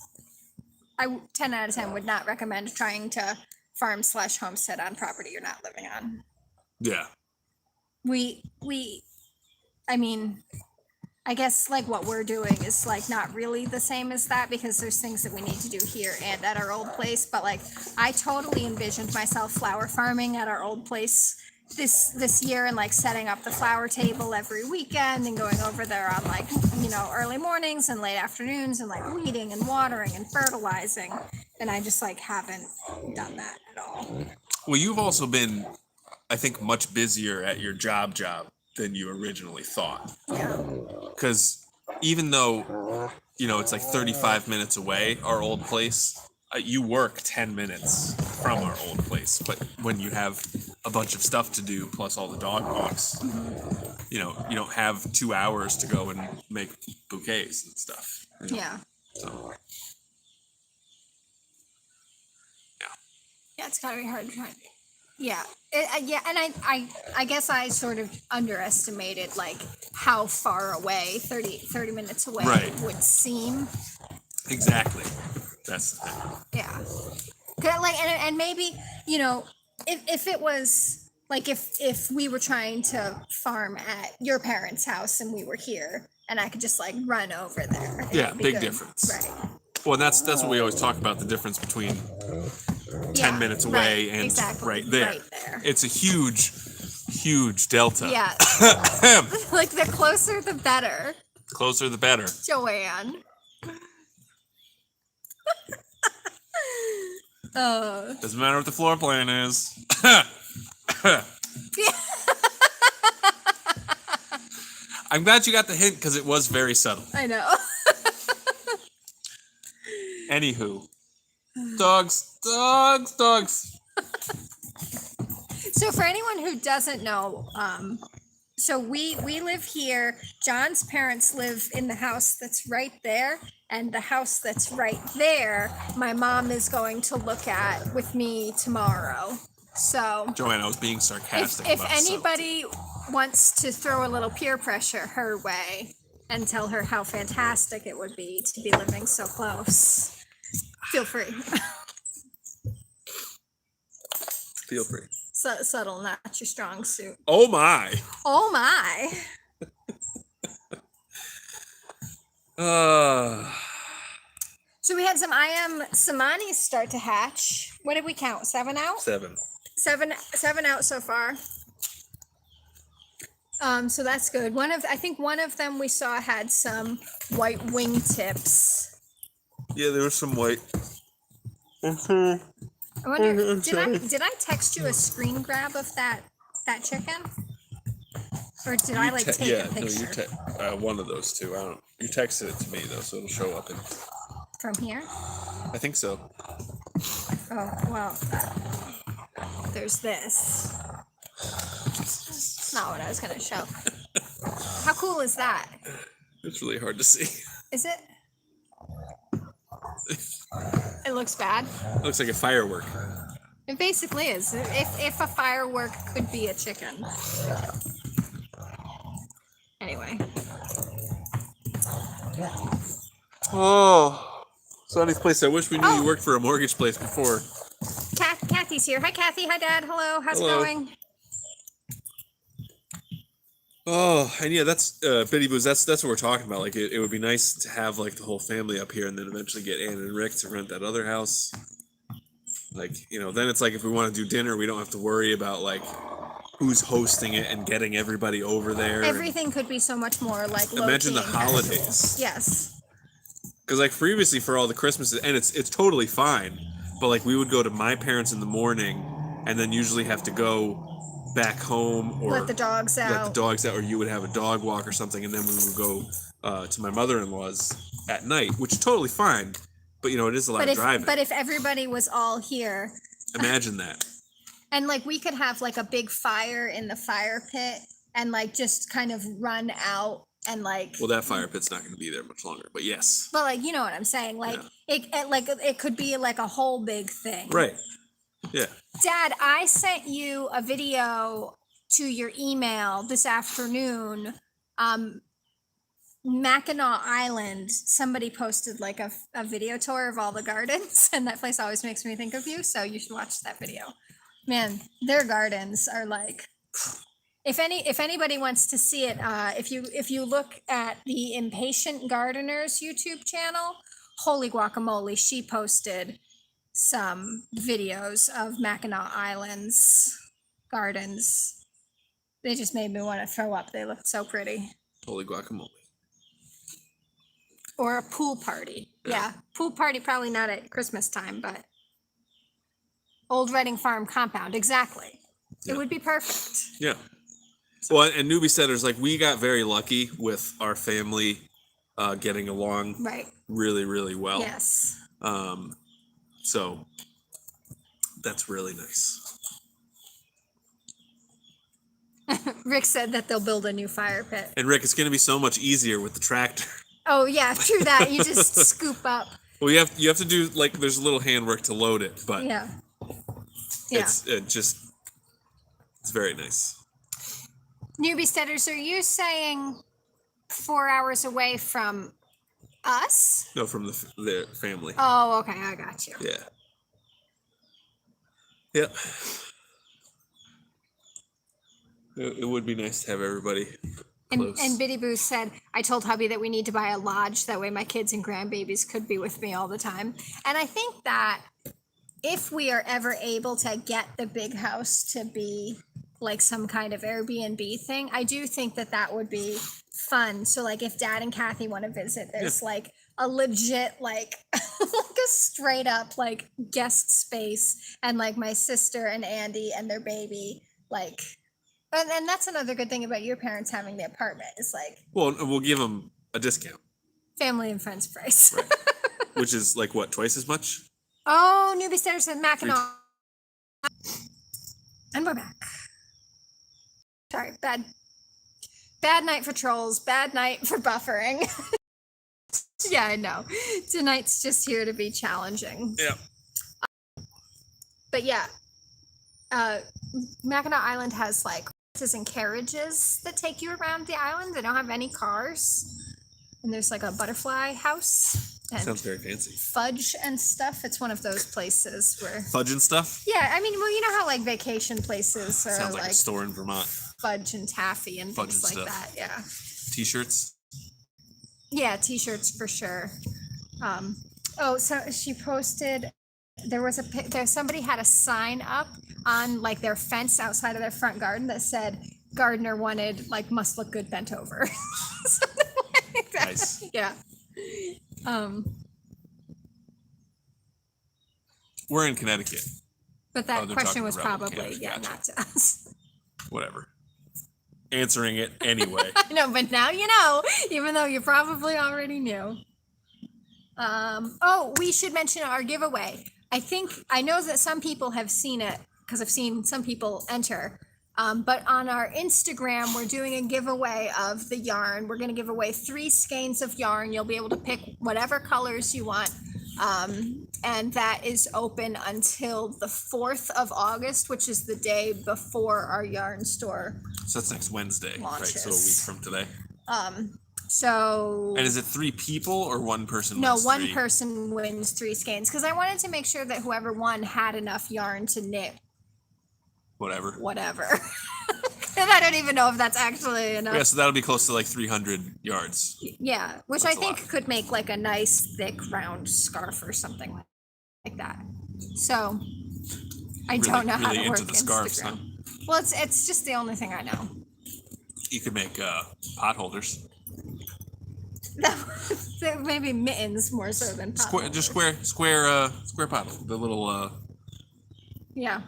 10 out of 10 would not recommend trying to farm/homestead on property you're not living on.
yeah,
I mean, I guess like what we're doing is like not really the same as that because there's things that we need to do here and at our old place. But like I totally envisioned myself flower farming at our old place this year and like setting up the flower table every weekend and going over there on like, you know, early mornings and late afternoons and like weeding and watering and fertilizing. And I just like haven't done that at all.
well, you've also been, I think, much busier at your job than you originally thought.
Yeah.
Because even though, you know, it's like 35 minutes away, our old place, you work 10 minutes from our old place. But when you have a bunch of stuff to do, plus all the dog walks, you know, you don't have 2 hours to go and make bouquets and stuff. You know?
Yeah.
So,
Yeah, it's gotta be hard to find. Yeah, yeah, and I guess I sort of underestimated like how far away 30 minutes away
Right.
would seem.
exactly. That's the thing.
Yeah, 'Cause, like and maybe you know if it was like if we were trying to farm at your parents' house and we were here and I could just like run over there. it
Yeah,
would be
big
good.
difference.
Right.
Well, that's what we always talk about, the difference between 10
Yeah,
minutes away
right,
and
exactly,
right there.
right there.
It's a huge delta.
Yeah, like the closer the better,
Closer the better.
Joanne.
Doesn't matter what the floor plan is. I'm glad you got the hint because it was very subtle.
I know.
Anywho, dogs.
So for anyone who doesn't know, so we live here. John's parents live in the house that's right there, and the house that's right there, my mom is going to look at with me tomorrow. So
Joanne, I was being sarcastic.
if
about
anybody wants to throw a little peer pressure her way and tell her how fantastic it would be to be living so close, feel free.
feel free.
Subtle, not your strong suit.
Oh my.
Oh my. So we had some Samanis start to hatch. What did we count? 7 out?
7.
Seven out so far. So that's good. I think one of them we saw had some white wingtips.
Yeah, there was some white.
I wonder, did I text you a screen grab of that chicken? Or did I like take a picture
one of those two. I don't. You texted it to me though, so it'll show up in.
from here?
I think so.
Oh, well, there's this. That's not what I was going to show. How cool is that?
It's really hard to see.
Is it? It looks bad.
It looks like a firework.
It basically is. If a firework could be a chicken. Anyway.
Oh, Sonny's place. I wish we knew you worked for a mortgage place before.
Kathy's here. Hi, Kathy. Hi, Dad. Hello. How's
Hello.
it going?
Oh, and yeah, that's Biddy Booze. That's what we're talking about. Like, it would be nice to have like the whole family up here, and then eventually get Ann and Rick to rent that other house. Like, you know, then it's like if we want to do dinner, we don't have to worry about like who's hosting it and getting everybody over there.
Everything could be so much more like low
Imagine the
key and casual.
holidays.
Yes.
Because like previously for all the Christmases, and it's totally fine, but like we would go to my parents in the morning, and then usually have to go back home or
Let the dogs out.
or you would have a dog walk or something, and then we would go to my mother-in-law's at night, which is totally fine. But it is a lot of driving.
But if everybody was all here,
Imagine that.
and like we could have like a big fire in the fire pit and like just kind of run out and like.
Well, that fire pit's not going to be there much longer, but yes.
But like, you know what I'm saying? Like it could be like a whole big thing.
Right. Yeah.
Dad, I sent you a video to your email this afternoon. Mackinac Island, somebody posted like a video tour of all the gardens, and that place always makes me think of you, so you should watch that video. Man, their gardens are like, if anybody wants to see it, if you look at the Impatient Gardeners YouTube channel, holy guacamole, she posted some videos of Mackinac Island's gardens. They just made me want to throw up. They looked so pretty.
Holy guacamole.
Or a pool party. Yeah. Pool party, probably not at Christmas time, but Old Reading Farm compound. Exactly.
Yeah.
It would be perfect.
Yeah. Well, and newbie setters, like we got very lucky with our family getting along
Right.
really, really well.
Yes.
So that's really nice.
Rick said that they'll build a new fire pit.
And Rick, it's going to be so much easier with the tractor.
Oh yeah, true that. You just scoop up.
Well, you have to do like there's a little handwork to load it, but
Yeah. Yeah.
it's very nice.
Newbie Steaders, are you saying 4 hours away from us?
No, from the family.
Oh, okay, I got you.
Yeah. Yep. It would be nice to have everybody close.
And Biddy Boo said, I told hubby that we need to buy a lodge. That way my kids and grandbabies could be with me all the time. And I think that if we are ever able to get the big house to be like some kind of Airbnb thing, I do think that that would be fun. So like if Dad and Kathy want to visit, there's like a legit like like a straight up like guest space, and like my sister and Andy and their baby like. And that's another good thing about your parents having the apartment is like
Well, we'll give them a discount,
family and friends price.
right? Which is like what, twice as much?
Oh, Newbie Standards and Mackinac. And we're back. Sorry, bad night for trolls, bad night for buffering. Yeah, I know. Tonight's just here to be challenging.
Yeah.
But yeah, Mackinac Island has like horses and carriages that take you around the island. They don't have any cars. And there's like a butterfly house and
Sounds very fancy.
fudge and stuff. It's one of those places where
Fudge and stuff?
yeah, I mean, well, you know how like vacation places are
Sounds like
like
a store in Vermont.
fudge and taffy and
Fudge
things
and
like
stuff.
that. Yeah.
T-shirts?
Yeah, t-shirts for sure. Oh, so she posted there somebody had a sign up on like their fence outside of their front garden that said gardener wanted like must look good bent over. Something like that.
Nice.
Yeah.
We're in Connecticut.
But that
they're
question
talking
was
about
probably
Canada.
yeah,
Gotcha.
not to us.
Whatever. Answering it anyway.
No, but now you know, even though you probably already knew. Oh, we should mention our giveaway. I know that some people have seen it because I've seen some people enter. But on our Instagram, we're doing a giveaway of the yarn. We're going to give away 3 skeins of yarn. You'll be able to pick whatever colors you want. And that is open until the 4th of August, which is the day before our yarn store.
So that's next Wednesday, right? So a week
Launches.
from today.
So
And is it 3 people or one person
no,
wins
one
3?
person wins 3 skeins because I wanted to make sure that whoever won had enough yarn to knit
Whatever.
whatever. And I don't even know if that's actually enough.
Yeah, so that'll be close to like 300 yards.
Yeah, which
That's
I
a
think
lot.
could make like a nice thick round scarf or something like that. So I don't know how
really
to work
into the scarves,
Instagram.
huh?
Well, it's just the only thing I know.
You could make pot holders.
Maybe mittens more so than pot
Square, just square pot. The little
Yeah.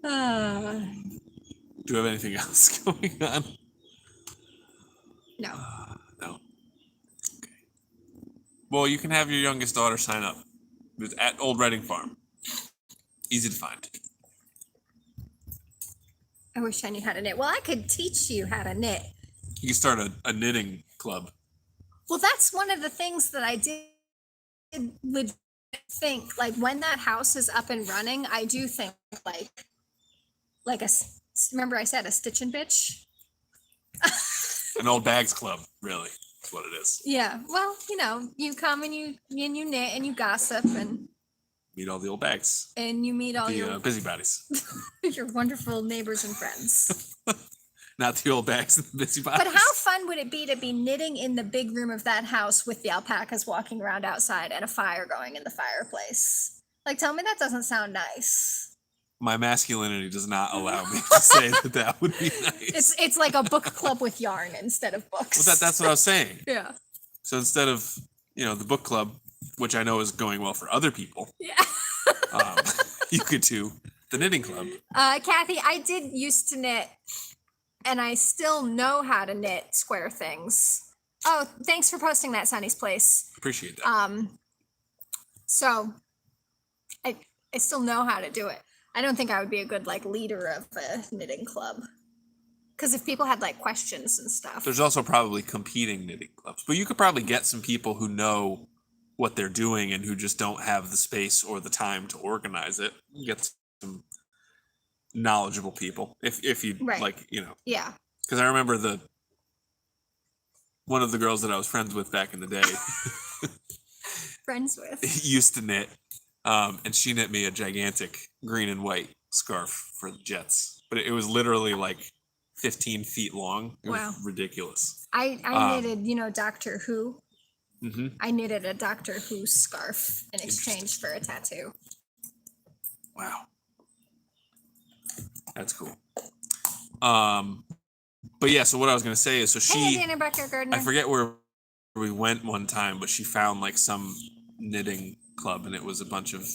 Do you have anything else going on?
No.
No. Okay. Well, you can have your youngest daughter sign up. It's at Old Reading Farm. Easy to find.
I wish I knew how to knit. Well, I could teach you how to knit.
You can start a knitting club.
Well, that's one of the things that I did legit think, like when that house is up and running, I do think like remember I said a stitching bitch?
An old bags club, really. That's what it is.
Yeah. Well, you come and you knit and you gossip and
Meet all the old bags.
you meet all
The busybodies.
your wonderful neighbors and friends.
Not the old bags and the busybodies.
But how fun would it be to be knitting in the big room of that house with the alpacas walking around outside and a fire going in the fireplace? Like, tell me that doesn't sound nice.
My masculinity does not allow me to say that would be nice.
It's like a book club with yarn instead of books.
Well, that's what I was saying.
Yeah.
So instead of, the book club, which I know is going well for other people,
Yeah.
you could do the knitting club.
Kathy, I did used to knit, and I still know how to knit square things. Oh, thanks for posting that, Sunny's Place.
Appreciate that.
So I still know how to do it. I don't think I would be a good leader of a knitting club. Because if people had questions and stuff.
There's also probably competing knitting clubs, but you could probably get some people who know what they're doing and who just don't have the space or the time to organize it. Get some knowledgeable people if you
Right. Yeah.
Because I remember one of the girls that I was friends with back in the day
Friends with.
used to knit, and she knit me a gigantic green and white scarf for the Jets, but it was literally 15 feet long. It
Wow.
was ridiculous.
I knitted, Doctor Who.
Mm-hmm.
I knitted a Doctor Who scarf in exchange for a tattoo.
Wow. That's cool. But yeah, so what I was gonna say is, so
Hey, Dana Becker Gardner.
I forget where we went one time, but she found some knitting club, and it was a bunch of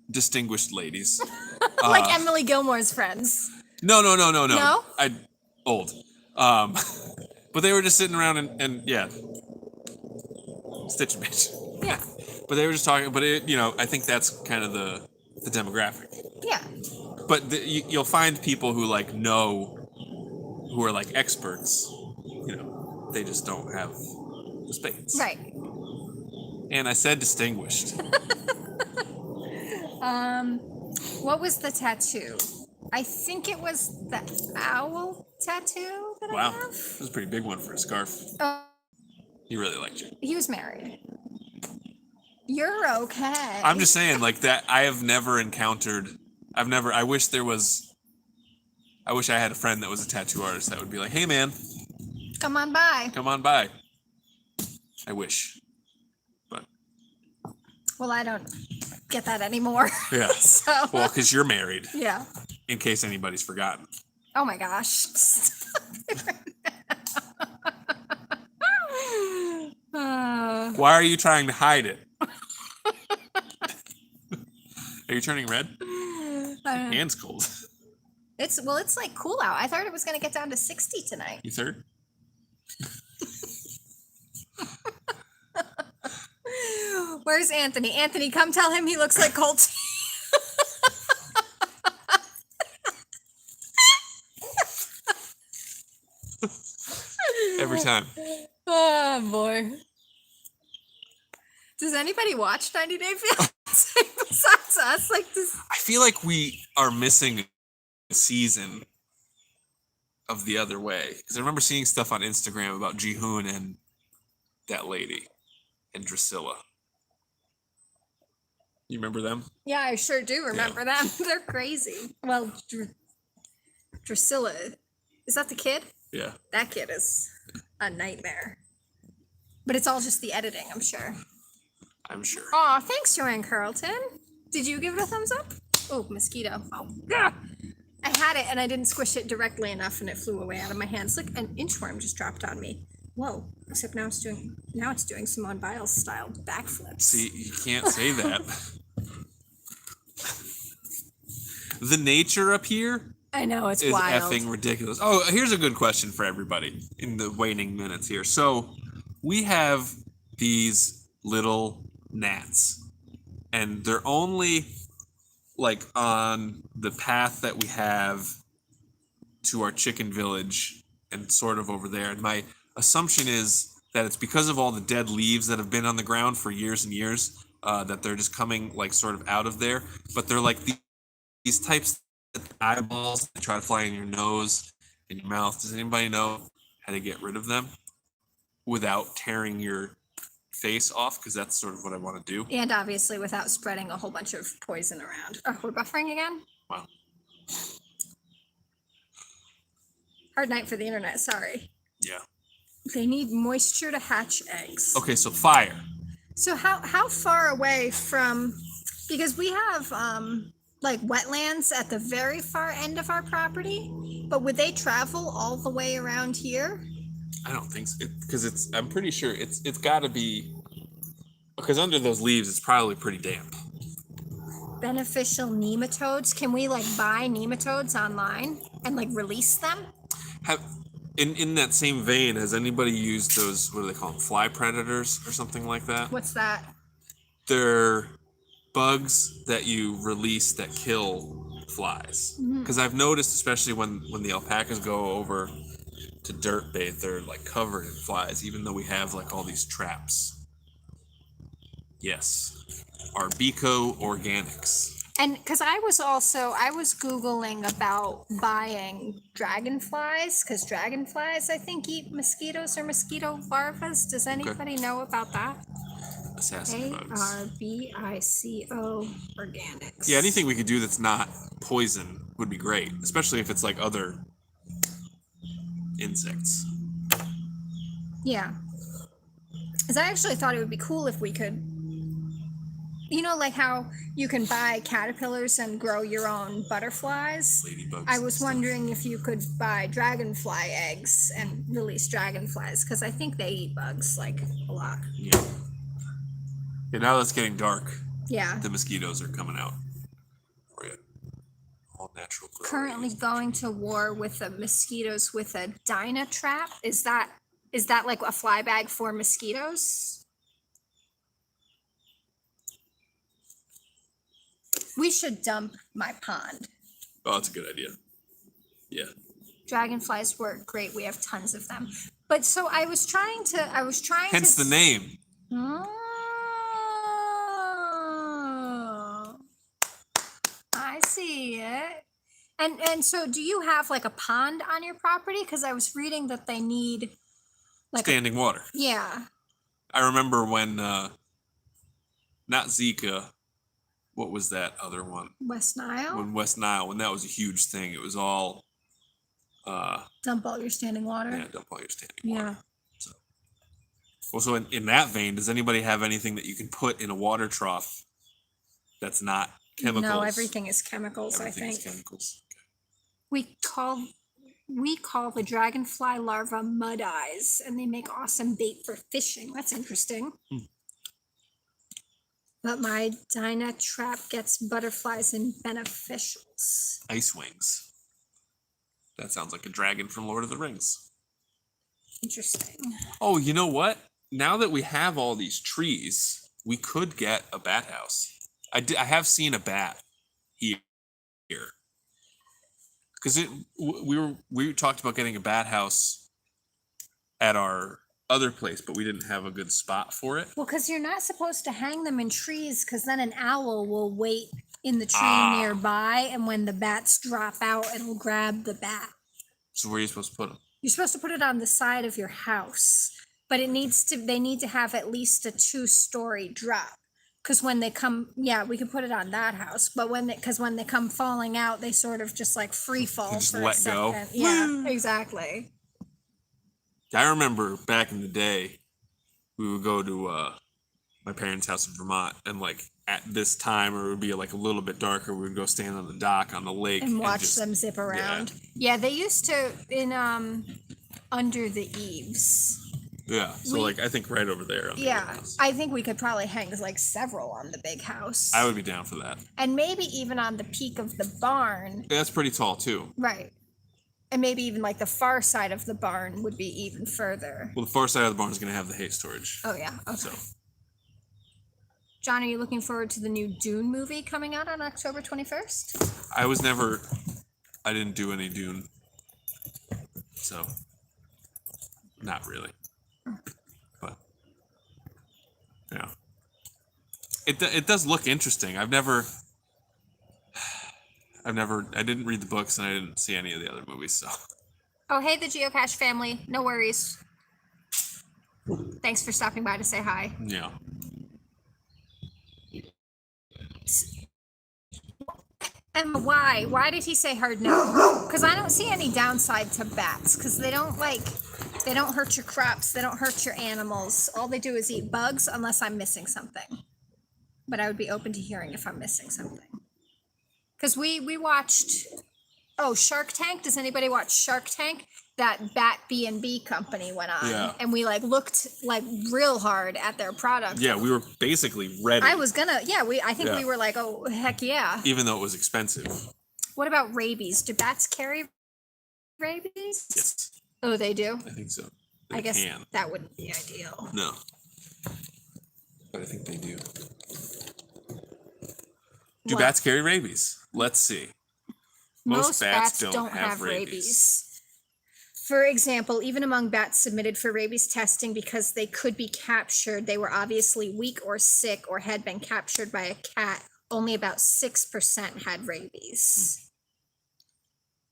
distinguished ladies.
Like Emily Gilmore's friends.
No.
No?
Old. But they were just sitting around and yeah, stitch bitch.
Yeah.
But they were just talking. But I think that's kind of the demographic.
Yeah.
But you'll find people who know, who are experts. They just don't have the space.
Right.
And I said distinguished.
What was the tattoo? I think it was the owl tattoo that I
Wow,
have.
this is a pretty big one for a scarf. He really liked you.
He was married. You're okay.
I'm just saying, that. I have never encountered. I wish I had a friend that was a tattoo artist that would be like, "Hey, man,
Come on by.
come on by." I wish, but
Well, I don't get that anymore.
yeah.
So.
Well, because you're married.
Yeah.
In case anybody's forgotten.
Oh my gosh.
Why are you trying to hide it? Are you turning red? Hand's cold.
It's cool out. I thought it was gonna get down to 60 tonight.
You third?
Where's Anthony? Anthony, come tell him he looks like Colt.
Every time.
Oh boy. Does anybody watch 90 Day Fiancé besides us? This.
I feel like we are missing a season of The Other Way. Because I remember seeing stuff on Instagram about Jihoon and that lady and Drusilla. You remember them?
Yeah, I sure do remember them. They're crazy. Well, Drusilla, is that the kid?
Yeah.
That kid is a nightmare. But it's all just the editing, I'm sure.
I'm sure.
Aw, thanks, Joanne Carlton. Did you give it a thumbs up? Oh, mosquito. Oh, yeah. I had it and I didn't squish it directly enough and it flew away out of my hands. Like an inchworm just dropped on me. Whoa. Except now it's doing Simone Biles style backflips.
See, you can't say that. The nature up here
I know, it's
is
wild.
effing ridiculous. Oh, here's a good question for everybody in the waning minutes here. So we have these little gnats, and they're only like on the path that we have to our chicken village and sort of over there. And my assumption is that it's because of all the dead leaves that have been on the ground for years and years, that they're just coming like sort of out of there. But they're like these types of eyeballs that try to fly in your nose and your mouth. Does anybody know how to get rid of them without tearing your face off? Because that's sort of what I want to do.
And obviously without spreading a whole bunch of poison around. Oh, we're buffering again?
Wow.
Hard night for the internet, sorry.
Yeah.
They need moisture to hatch eggs.
Okay, so fire.
So how far away from, because we have like wetlands at the very far end of our property, but would they travel all the way around here?
I don't think so, because I'm pretty sure it's got to be, because under those leaves it's probably pretty damp.
Beneficial nematodes. Can we like buy nematodes online and like release them?
Have in that same vein, has anybody used those, what do they call them, fly predators or something like that?
What's that?
They're bugs that you release that kill flies. Because I've noticed, especially when the alpacas go over to dirt bathe, they're like covered in flies, even though we have like all these traps. Yes, Arbico Organics.
And because I was Googling about buying dragonflies, because dragonflies, I think, eat mosquitoes or mosquito larvae. Does anybody know about that?
Assassin bugs.
ARBICO Organics.
Yeah, anything we could do that's not poison would be great, especially if it's like other insects.
Yeah. Because I actually thought it would be cool if we could, you know, like how you can buy caterpillars and grow your own butterflies.
Ladybugs.
I
and
was
stuff.
wondering if you could buy dragonfly eggs and release dragonflies, because I think they eat bugs like a lot.
Yeah. Yeah, now that it's getting dark,
Yeah.
the mosquitoes are coming out for you. All natural.
Currently going to war with the mosquitoes with a Dyna trap. Is that like a fly bag for mosquitoes? We should dump my pond.
Oh, that's a good idea. Yeah.
Dragonflies work great. We have tons of them. But so I was trying
Hence
to
the name.
Oh, I see it. And so do you have like a pond on your property? Because I was reading that they need like
Standing water.
yeah.
I remember when, not Zika, what was that other one?
West Nile.
When West Nile, when that was a huge thing, it was all,
Dump all your standing water.
yeah, dump all your standing water.
Yeah.
Well, so in that vein, does anybody have anything that you can put in a water trough that's not chemicals?
No, everything is chemicals,
Everything
I
is
think.
chemicals.
We call the dragonfly larva mud eyes, and they make awesome bait for fishing. That's interesting. But my Dyna trap gets butterflies and beneficials.
Ice wings. That sounds like a dragon from Lord of the Rings.
Interesting.
Oh, you know what? Now that we have all these trees, we could get a bat house. I have seen a bat here. Because we talked about getting a bat house at our other place, but we didn't have a good spot for it.
Well, because you're not supposed to hang them in trees, because then an owl will wait in the tree nearby, and when the bats drop out, it'll grab the bat.
So where are you supposed to put them?
You're supposed to put it on the side of your house, but they need to have at least a 2-story drop. Because when they come, yeah, we can put it on that house, but when they come falling out, they sort of just like free fall
just
for a
let go.
second. Yeah, exactly.
I remember back in the day, we would go to my parents' house in Vermont, and like at this time, or it would be like a little bit darker, we would go stand on the dock on the lake
And watch
just,
them zip around. Yeah, they used to in under the eaves.
Yeah. So
We-
like I think right over there. On the
Yeah,
house.
I think we could probably hang like several on the big house.
I would be down for that.
And maybe even on the peak of the barn.
Yeah, that's pretty tall too.
Right. And maybe even like the far side of the barn would be even further.
Well, the far side of the barn is going to have the hay storage.
Oh, yeah. Okay.
So
John, are you looking forward to the new Dune movie coming out on October 21st?
I didn't do any Dune. So, not really. But, yeah. It does look interesting. I didn't read the books and I didn't see any of the other movies, so.
Oh, hey, the Geocache family. No worries. Thanks for stopping by to say hi.
Yeah.
Emma, why? Why did he say hard no? Because I don't see any downside to bats. Because they don't hurt your crops. They don't hurt your animals. All they do is eat bugs unless I'm missing something. But I would be open to hearing if I'm missing something. Because we watched, Shark Tank. Does anybody watch Shark Tank? That Bat B&B company went on.
Yeah.
And we looked real hard at their product.
Yeah, we were basically ready.
I was gonna, I think
Yeah.
we were like, oh, heck yeah.
Even though it was expensive.
What about rabies? Do bats carry rabies?
Yes,
Oh, they do?
I think so.
I
They
guess
can.
that wouldn't be ideal.
No. But I think they do. Do
Well,
bats carry rabies? Let's see. Most bats don't have rabies.
For example, even among bats submitted for rabies testing because they could be captured, they were obviously weak or sick or had been captured by a cat, only about 6% had rabies.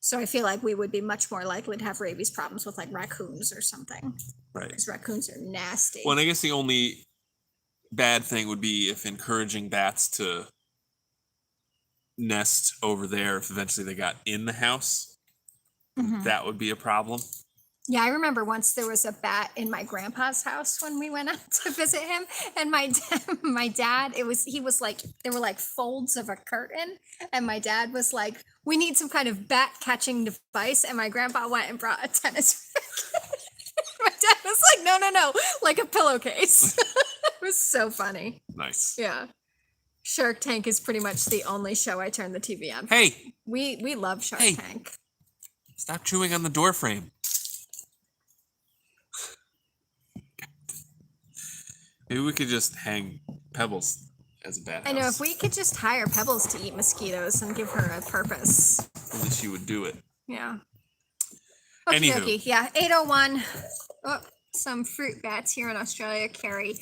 So I feel like we would be much more likely to have rabies problems with like raccoons or something,
Right.
because raccoons are nasty.
Well, and I guess the only bad thing would be if encouraging bats to nest over there, if eventually they got in the house,
Mhm.
that would be a problem.
Yeah, I remember once there was a bat in my grandpa's house when we went out to visit him, and my dad, he was like, there were like folds of a curtain, and my dad was like, we need some kind of bat catching device, and my grandpa went and brought a tennis racket. My dad was like, no, like a pillowcase. It was so funny.
Nice.
Yeah. Shark Tank is pretty much the only show I turn the TV on.
Hey,
We love Shark
Hey.
Tank.
stop chewing on the door frame. Maybe we could just hang Pebbles as a bat
I know, if
house.
we could just hire Pebbles to eat mosquitoes and give her a purpose.
At least she would do it.
Yeah.
Anywho.
Okay, yeah, 801. Oh, some fruit bats here in Australia carry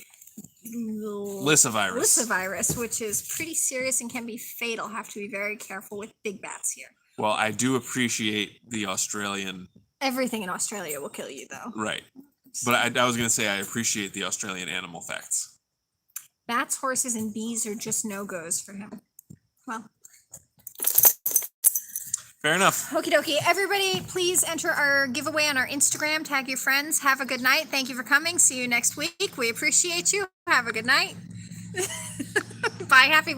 Lissavirus.
Lissavirus, which is pretty serious and can be fatal. Have to be very careful with big bats here.
Well, I do appreciate the Australian,
Everything in Australia will kill you, though.
right. But I was going to say I appreciate the Australian animal facts.
Bats, horses, and bees are just no-goes for him. Well,
Fair enough.
okie dokie. Everybody, please enter our giveaway on our Instagram. Tag your friends. Have a good night. Thank you for coming. See you next week. We appreciate you. Have a good night. Bye. Happy